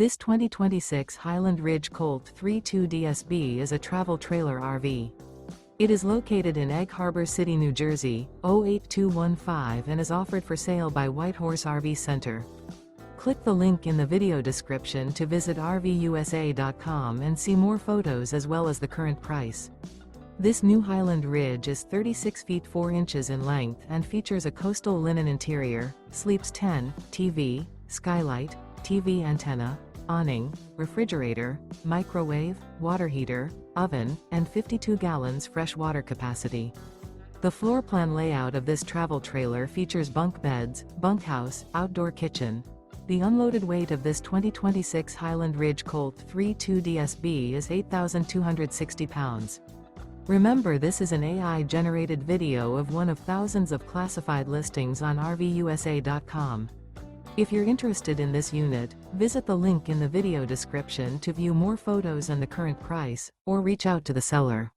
This 2026 Highland Ridge Colt 3.2 DSB is a travel trailer RV. It is located in Egg Harbor City, New Jersey, 08215 and is offered for sale by Whitehorse RV Center. Click the link in the video description to visit RVUSA.com and see more photos as well as the current price. This new Highland Ridge is 36 feet 4 inches in length and features a coastal linen interior, sleeps 10, TV, skylight, TV antenna, awning, refrigerator, microwave, water heater, oven, and 52 gallons fresh water capacity. The floor plan layout of this travel trailer features bunk beds, bunkhouse, outdoor kitchen. The unloaded weight of this 2026 Highland Ridge Colt 3.2 DSB is 8,260 pounds. Remember, this is an AI-generated video of one of thousands of classified listings on RVUSA.com. If you're interested in this unit, visit the link in the video description to view more photos and the current price, or reach out to the seller.